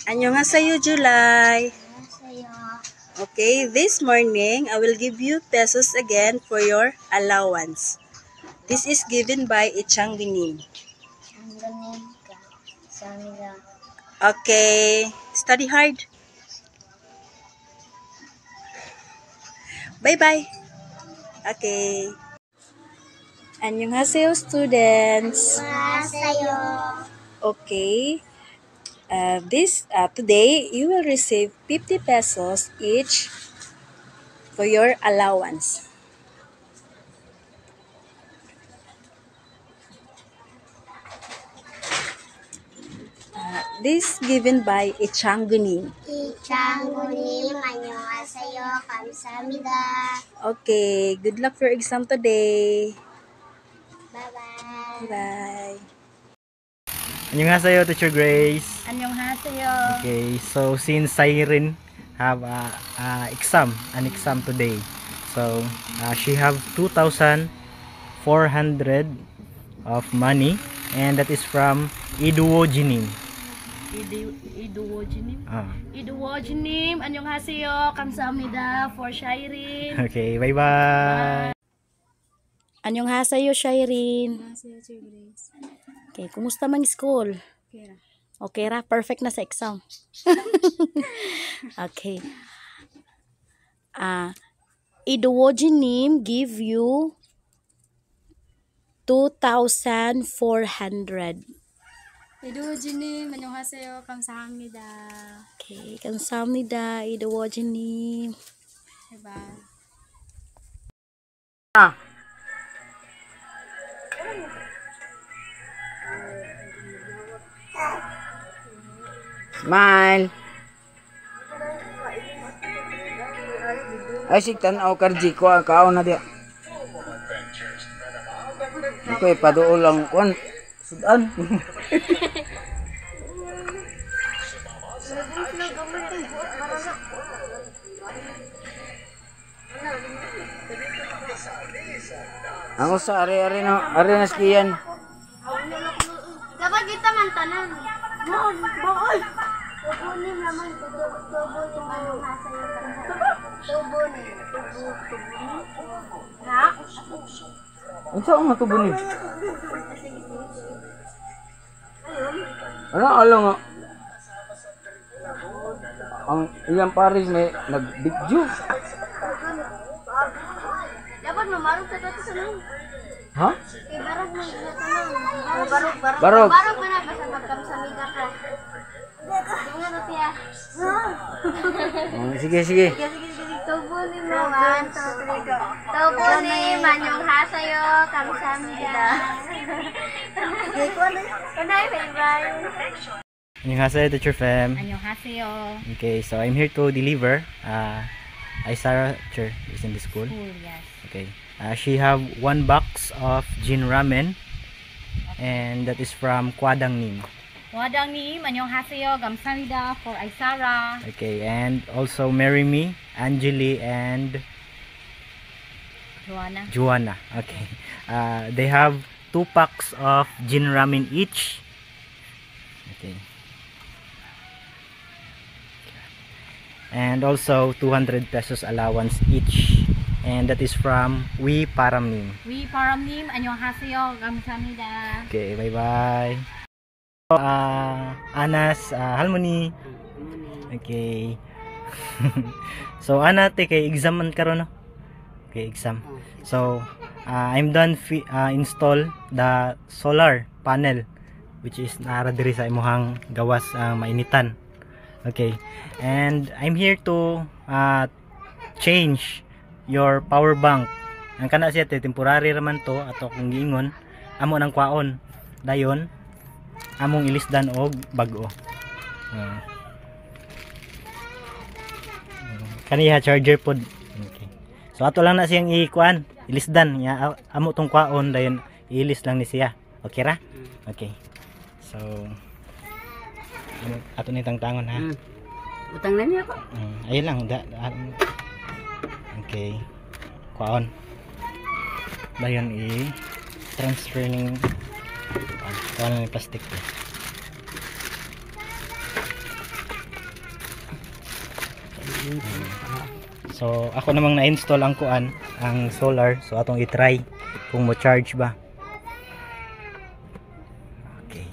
Annyeonghaseyo, July. Okay, this morning, I will give you pesos again for your allowance. This is given by Ichangbinim. Okay, study hard. Bye-bye. Okay. Annyeonghaseyo, students. Annyeonghaseyo. Okay. Today, you will receive 50 pesos each for your allowance. This given by Ichangbinim. Ichangbinim, annyeonghaseyo, kamsahamnida. Okay, good luck for exam today. Bye-bye. Bye. Annyeonghaseyo, Teacher Grace. Annyeonghaseyo. Okay, so since Siren have an exam today, so she have 2,400 of money, and that is from Iduwojinim. Iduwojinim, annyeonghaseyo, kamsahamnida for Shireen. Okay, bye-bye. Annyeonghaseyo, Shireen. Okay, kumusta mang school? Okay ra, perfect na sa exam. Okay. Iduwojinim give you 2,400. Iduwojinim, annyeonghaseyo, kamsahamnida. Okay, kamsahamnida, Iduwojinim. Bye-bye. Smile. Ay sig tanaw karji ko kaon na dia. Ako ipaduol lang kon sudan. Ako sa ari-ari na skiyan. Dapat kita mantanan. Mon, boy. Tubunin naman, tubunin annyeonghaseyo. Tubunin. Ha? Unsa ang matubunin? Ano alam nga? Ang iyang pares may nag-video. Dapat mamarog ka dito sa nang. Ha? Ibarog mo dito sa nang. Barog. Barog mo na basta magkamsamida ka. Tingnan natin ya. Sige. Sige. Tubunin mo. 1, 2, 3, go. Tubunin, annyeonghaseyo, kamsahamnida. Kunay, bye-bye. Annyeonghaseyo, Teacher Fem. Annyeonghaseyo. Okay, so I'm here to deliver. Sarah teacher is in the school. Yes. Okay. She have 1 box of Jin ramen, and that is from Kwadangnim. Kwadangnim, annyeonghaseyo, kamsahamnida for Aisara. Okay, and also Marry Me, Angeli, and Joanna. Okay. They have 2 packs of Jin ramen each. Okay. And also 200 pesos allowance each. And that is from We Paramnim. We Paramnim, annyeonghaseyo, kamsahamnida. Okay, bye-bye. Anas, Harmony. Okay. So, Ana, kay exam man karon no? Okay, exam. So, I'm done install the solar panel, which is nara diri sa imuhang gawas mainitan. Okay. And I'm here to change your power bank. Ang kana siya temporary raman to, ato kung giingon amo nang kwaon. Dayon among ilisdan og bag-o. Kaniya charger pod. Okay. So ato lang na siyang ikuan, ilisdan ya amo tong kwaon dayon ilis lang ni siya. Okay ra? Okay. So ato ni tangtangon ha. Utang na niya ko. Ayun lang okay. Kwaon. Dayon i-transfer ning kuan ng plastic. So ako namang na-install ang kuan, ang solar. So atong i-try kung mo charge ba. Okay.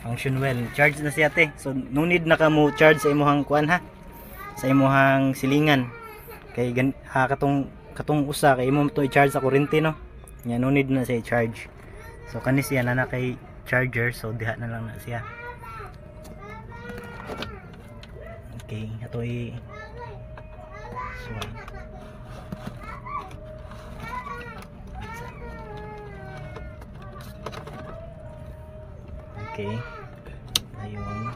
Function well. Charge na siya te. So no need na ka mo charge sa imong kuan ha. Sa imong silingan. Kay katong usa kay imo to i-charge sa kuryente no. Nya no need na siya i-charge. So kani siya na kay charger, so diha na lang na siya. Okay, ato okay. Ayun.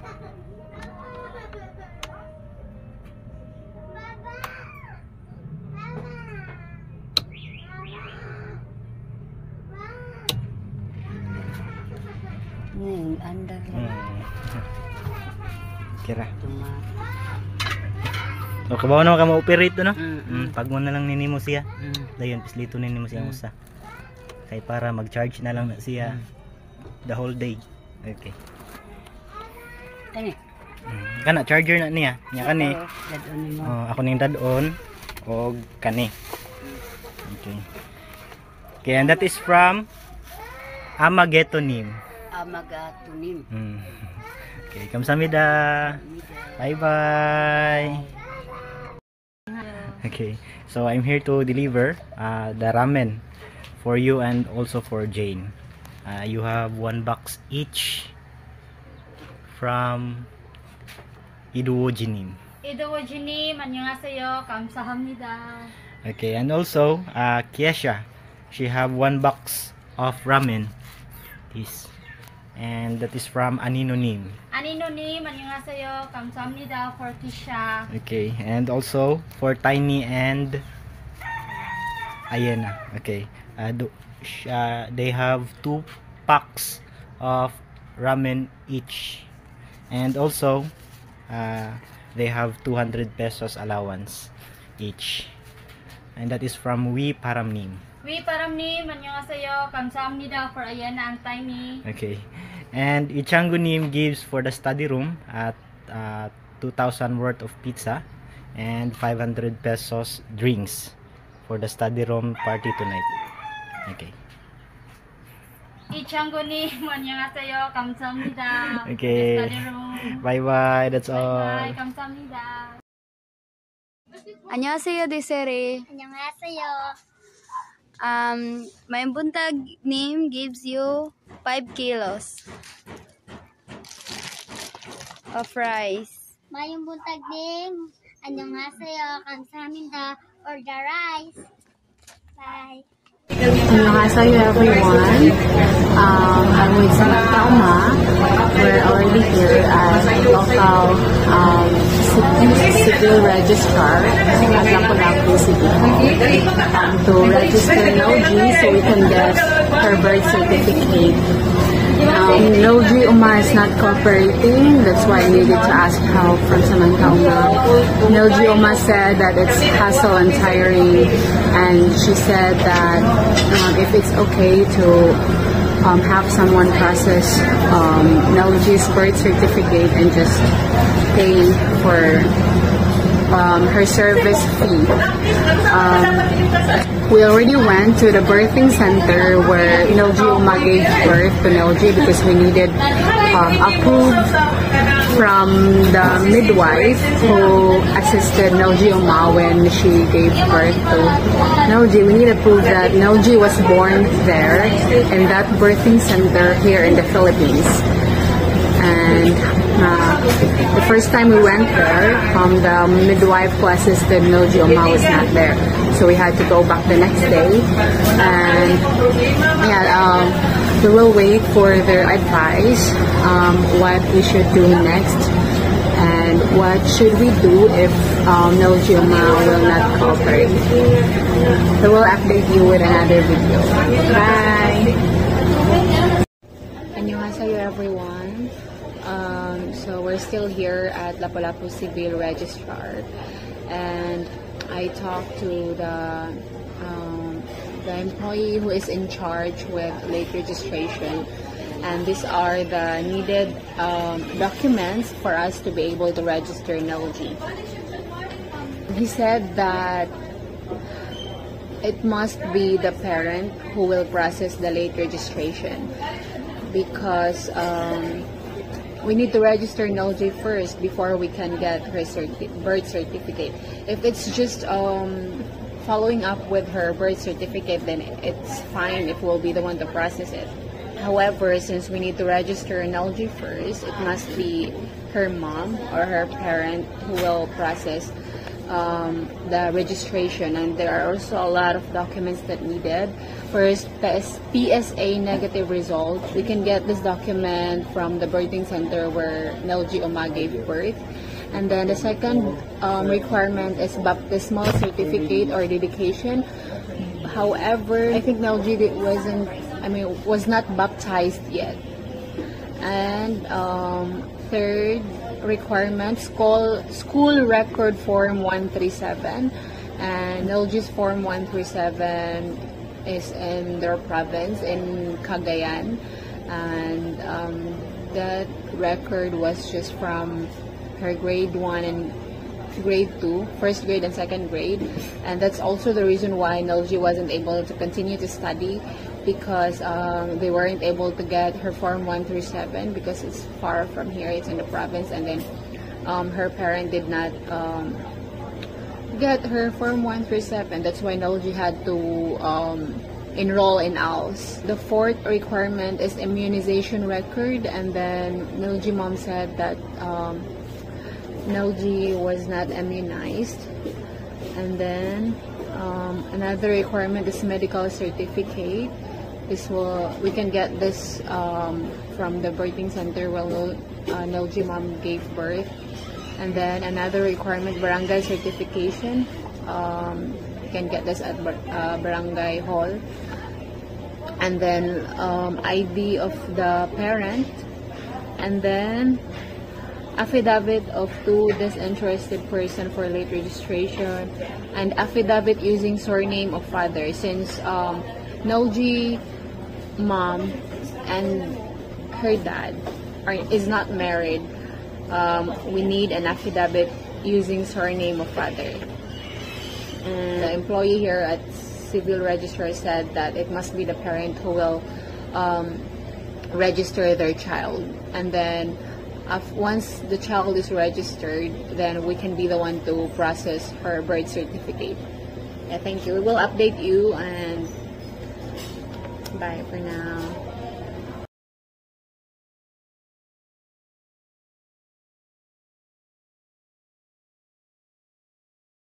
Under. Kira. So, kabaw naman ka ma-operate no? Pag mo na lang ninimo siya. Dayon, pislito ninimo siya usa. Kay para mag-charge na lang na siya the whole day. Okay. Kani. Kana charger na niya. Nya kani. Dadon nimo. Ako ning dadon og kani. Okay. Okay, and that is from Amagetonim. Amagetonim. Okay, kamsahamnida. Bye bye. Okay, so I'm here to deliver the ramen for you and also for Jane. You have 1 box each from Iduojinim. Iduojinim, 안녕하세요. 감사합니다. Okay, and also Kiesha, she have 1 box of ramen. This, and that is from Aninonim. Aninonim, 안녕하세요. 감사합니다 for Kisha. Okay, and also for Tiny and Ayena. Okay, they have 2 packs of ramen each, and also they have 200 pesos allowance each, and that is from We Paramnim. We Paramnim, 안녕하세요. 감사합니다 for Ayena and Tiny. Okay, and Ichangunim gives for the study room at 2,000 worth of pizza and 500 pesos drinks for the study room party tonight. Okay. 이창구님, 안녕하세요. 감사합니다. Okay. Bye bye. That's all. Bye, 감사합니다. 안녕하세요, Desiree. 안녕하세요. My buntag name gives you 5 kilos of rice. Mayong buntag din. 안녕하세요. 감사합니다 for the rice. Bye. Annyeonghaseyo everyone. I'm with Samantha Uma. We're already here at local civil registrar at Lapu-Lapu City Hall to register Noji so we can get her birth certificate. Noji Uma is not cooperating, that's why I needed to ask help from Samantha Uma. Noji Uma said that it's hassle and tiring, and she said that if it's okay to have someone process Noji's birth certificate and just pay for her service fee. We already went to the birthing center where Noji Uma gave birth to Noji because we needed approved from the midwife who assisted Noji Uma when she gave birth to Noji. We need to prove that Noji was born there in that birthing center here in the Philippines. And the first time we went there, the midwife who assisted Noji Uma was not there. So we had to go back the next day. And we will wait for their advice, what we should do next, and what should we do if Noji Uma will not cooperate. So we'll update you with another video. Bye! Annyeonghaseyo everyone. So we're still here at Lapu-Lapu Civil Registrar, and I talked to the employee who is in charge with late registration, and these are the needed documents for us to be able to register NELG. He said that it must be the parent who will process the late registration because we need to register NELG first before we can get her birth certificate. If it's just following up with her birth certificate, then it's fine if we'll be the one to process it. However, since we need to register NELG first, it must be her mom or her parent who will process the registration, and there are also a lot of documents that needed. First, PSA negative result. We can get this document from the birthing center where NELG Oma gave birth. And then the second requirement is baptismal certificate or dedication. However, I think NELG was not baptized yet. And third requirement, school record form 137, and NELG's form 137 is in their province in Cagayan, and that record was just from her grade 1 and grade 2, first grade and second grade, and that's also the reason why NELG wasn't able to continue to study, because they weren't able to get her form 137 because it's far from here, it's in the province, and then her parent did not get her form 137. That's why NELG had to enroll in ALS. The fourth requirement is immunization record, and then NELG mom said that NELG was not immunized. And then another requirement is medical certificate. We can get this from the birthing center where NELG mom gave birth. And then another requirement, barangay certification. You can get this at barangay hall. And then ID of the parent. And then affidavit of two disinterested person for late registration, and affidavit using surname of father. Since NELG mom and her dad is not married, we need an affidavit using surname of father. And the employee here at Civil Registrar said that it must be the parent who will register their child, and then once the child is registered, then we can be the one to process her birth certificate. Yeah, thank you. We will update you, and bye for now.